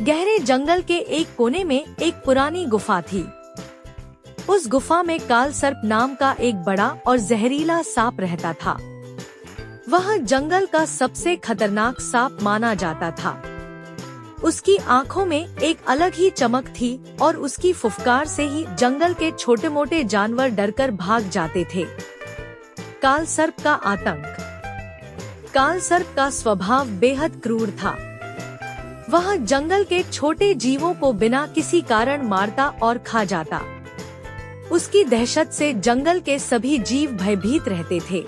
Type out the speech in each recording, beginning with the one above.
गहरे जंगल के एक कोने में एक पुरानी गुफा थी। उस गुफा में काल सर्प नाम का एक बड़ा और जहरीला सांप रहता था। वह जंगल का सबसे खतरनाक सांप माना जाता था। उसकी आंखों में एक अलग ही चमक थी और उसकी फुफकार से ही जंगल के छोटे मोटे जानवर डरकर भाग जाते थे। काल सर्प का आतंक। काल सर्प का स्वभाव बेहद क्रूर था। वह जंगल के छोटे जीवों को बिना किसी कारण मारता और खा जाता। उसकी दहशत से जंगल के सभी जीव भयभीत रहते थे।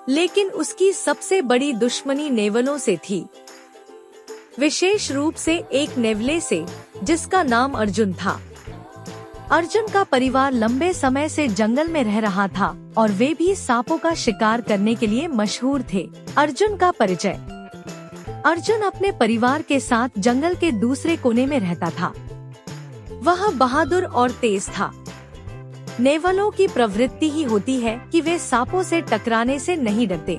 लेकिन उसकी सबसे बड़ी दुश्मनी नेवलों से थी, विशेष रूप से एक नेवले से जिसका नाम अर्जुन था। अर्जुन का परिवार लंबे समय से जंगल में रह रहा था और वे भी सांपों का शिकार करने के लिए मशहूर थे। अर्जुन का परिचय। अर्जुन अपने परिवार के साथ जंगल के दूसरे कोने में रहता था। वह बहादुर और तेज था। नेवलों की प्रवृत्ति ही होती है कि वे सांपों से टकराने से नहीं डरते।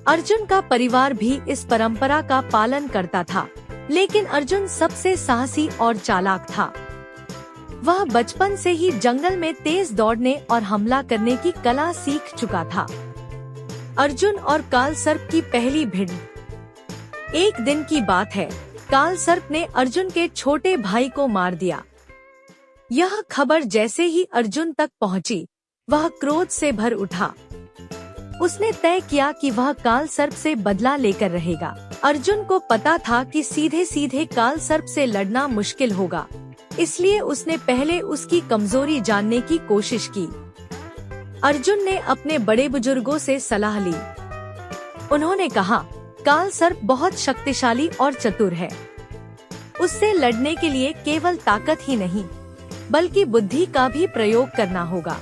अर्जुन का परिवार भी इस परंपरा का पालन करता था, लेकिन अर्जुन सबसे साहसी और चालाक था। वह बचपन से ही जंगल में तेज दौड़ने और हमला करने की कला सीख चुका था। अर्जुन और काल सर्प की पहली भिड़। एक दिन की बात है, काल सर्प ने अर्जुन के छोटे भाई को मार दिया। यह खबर जैसे ही अर्जुन तक पहुंची, वह क्रोध से भर उठा। उसने तय किया कि वह काल सर्प से बदला लेकर रहेगा। अर्जुन को पता था कि सीधे सीधे काल सर्प से लड़ना मुश्किल होगा, इसलिए उसने पहले उसकी कमजोरी जानने की कोशिश की। अर्जुन ने अपने बड़े बुजुर्गों से सलाह ली। उन्होंने कहा, काल सर्प बहुत शक्तिशाली और चतुर है। उससे लड़ने के लिए केवल ताकत ही नहीं, बल्कि बुद्धि का भी प्रयोग करना होगा।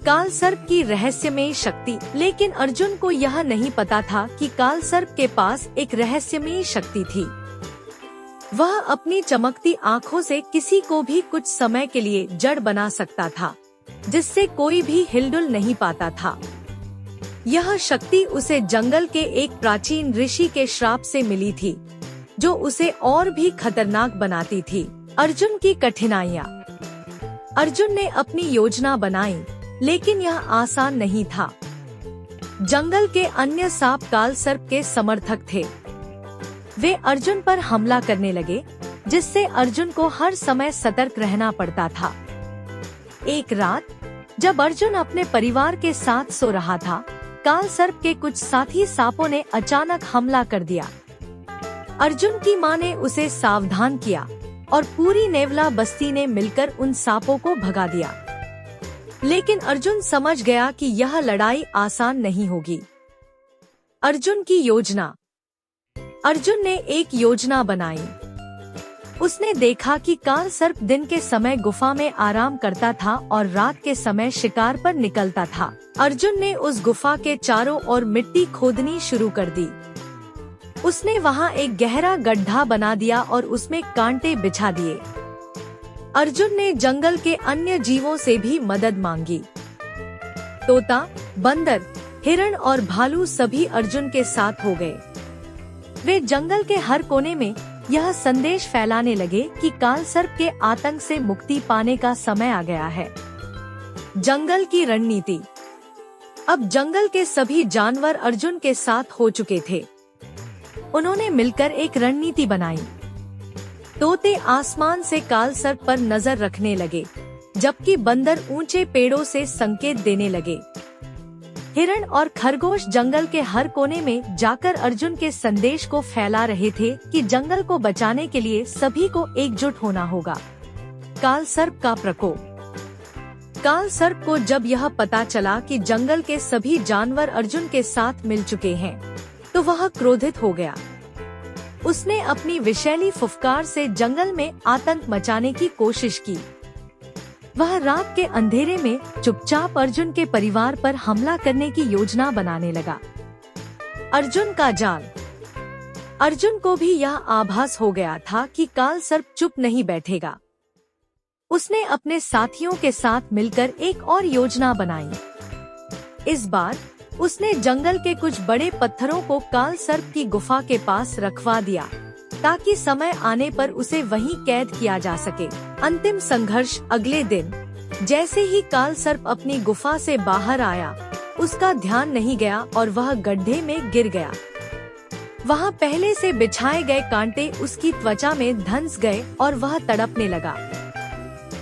काल सर्प की रहस्यमयी शक्ति। लेकिन अर्जुन को यह नहीं पता था कि काल सर्प के पास एक रहस्यमयी शक्ति थी। वह अपनी चमकती आँखों से किसी को भी कुछ समय के लिए जड़ बना सकता था, जिससे कोई भी हिलडुल नहीं पाता था। यह शक्ति उसे जंगल के एक प्राचीन ऋषि के श्राप से मिली थी, जो उसे और भी खतरनाक बनाती थी। अर्जुन की कठिनाइयाँ। अर्जुन ने अपनी योजना बनाई, लेकिन यह आसान नहीं था। जंगल के अन्य सांप काल सर्प के समर्थक थे। वे अर्जुन पर हमला करने लगे, जिससे अर्जुन को हर समय सतर्क रहना पड़ता था। एक रात जब अर्जुन अपने परिवार के साथ सो रहा था, काल सर्प के कुछ साथी सांपों ने अचानक हमला कर दिया। अर्जुन की मां ने उसे सावधान किया और पूरी नेवला बस्ती ने मिलकर उन सांपों को भगा दिया। लेकिन अर्जुन समझ गया कि यह लड़ाई आसान नहीं होगी। अर्जुन की योजना। अर्जुन ने एक योजना बनाई। उसने देखा कि काल सर्प दिन के समय गुफा में आराम करता था और रात के समय शिकार पर निकलता था। अर्जुन ने उस गुफा के चारों ओर मिट्टी खोदनी शुरू कर दी। उसने वहां एक गहरा गड्ढा बना दिया और उसमें कांटे बिछा दिए। अर्जुन ने जंगल के अन्य जीवों से भी मदद मांगी। तोता, बंदर, हिरण और भालू सभी अर्जुन के साथ हो गए। वे जंगल के हर कोने में यह संदेश फैलाने लगे कि काल सर्प के आतंक से मुक्ति पाने का समय आ गया है। जंगल की रणनीति। अब जंगल के सभी जानवर अर्जुन के साथ हो चुके थे। उन्होंने मिलकर एक रणनीति बनाई। तोते आसमान से काल सर्प पर नजर रखने लगे, जबकि बंदर ऊंचे पेड़ों से संकेत देने लगे। हिरण और खरगोश जंगल के हर कोने में जाकर अर्जुन के संदेश को फैला रहे थे कि जंगल को बचाने के लिए सभी को एकजुट होना होगा। काल सर्प का प्रकोप। काल सर्प को जब यह पता चला कि जंगल के सभी जानवर अर्जुन के साथ मिल चुके हैं, तो वह क्रोधित हो गया। उसने अपनी विषैली फुफकार से जंगल में आतंक मचाने की कोशिश की। वह रात के अंधेरे में चुपचाप अर्जुन के परिवार पर हमला करने की योजना बनाने लगा। अर्जुन का जाल। अर्जुन को भी यह आभास हो गया था कि काल सर्प चुप नहीं बैठेगा। उसने अपने साथियों के साथ मिलकर एक और योजना बनाई। इस बार उसने जंगल के कुछ बड़े पत्थरों को काल सर्प की गुफा के पास रखवा दिया, ताकि समय आने पर उसे वहीं कैद किया जा सके। अंतिम संघर्ष। अगले दिन जैसे ही काल सर्प अपनी गुफा से बाहर आया, उसका ध्यान नहीं गया और वह गड्ढे में गिर गया। वहाँ पहले से बिछाए गए कांटे उसकी त्वचा में धंस गए और वह तड़पने लगा।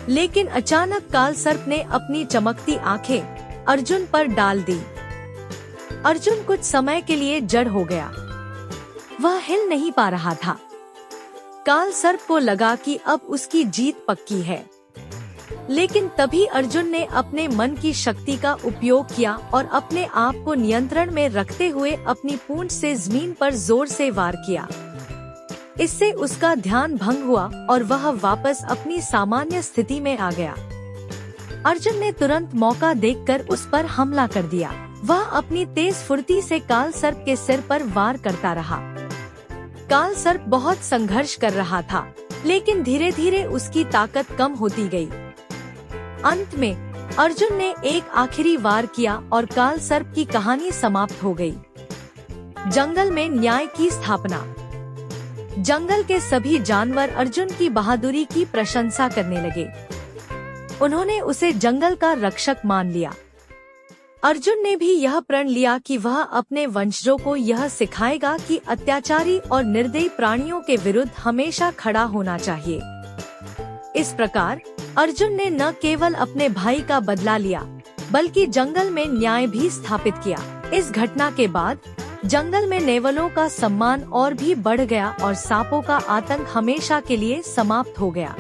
लेकिन अचानक काल सर्प ने अपनी चमकती आंखें अर्जुन पर डाल दी। अर्जुन कुछ समय के लिए जड़ हो गया। वह हिल नहीं पा रहा था। काल सर्प को लगा कि अब उसकी जीत पक्की है। लेकिन तभी अर्जुन ने अपने मन की शक्ति का उपयोग किया और अपने आप को नियंत्रण में रखते हुए अपनी पूंछ से जमीन पर जोर से वार किया। इससे उसका ध्यान भंग हुआ और वह वापस अपनी सामान्य स्थिति में आ गया। अर्जुन ने तुरंत मौका देखकर उस पर हमला कर दिया। वह अपनी तेज फुर्ती से काल सर्प के सिर पर वार करता रहा। काल सर्प बहुत संघर्ष कर रहा था, लेकिन धीरे धीरे उसकी ताकत कम होती गई। अंत में अर्जुन ने एक आखिरी वार किया और काल सर्प की कहानी समाप्त हो गई। जंगल में न्याय की स्थापना। जंगल के सभी जानवर अर्जुन की बहादुरी की प्रशंसा करने लगे। उन्होंने उसे जंगल का रक्षक मान लिया। अर्जुन ने भी यह प्रण लिया कि वह अपने वंशजों को यह सिखाएगा कि अत्याचारी और निर्दयी प्राणियों के विरुद्ध हमेशा खड़ा होना चाहिए। इस प्रकार अर्जुन ने न केवल अपने भाई का बदला लिया, बल्कि जंगल में न्याय भी स्थापित किया। इस घटना के बाद जंगल में नेवलों का सम्मान और भी बढ़ गया और सांपों का आतंक हमेशा के लिए समाप्त हो गया।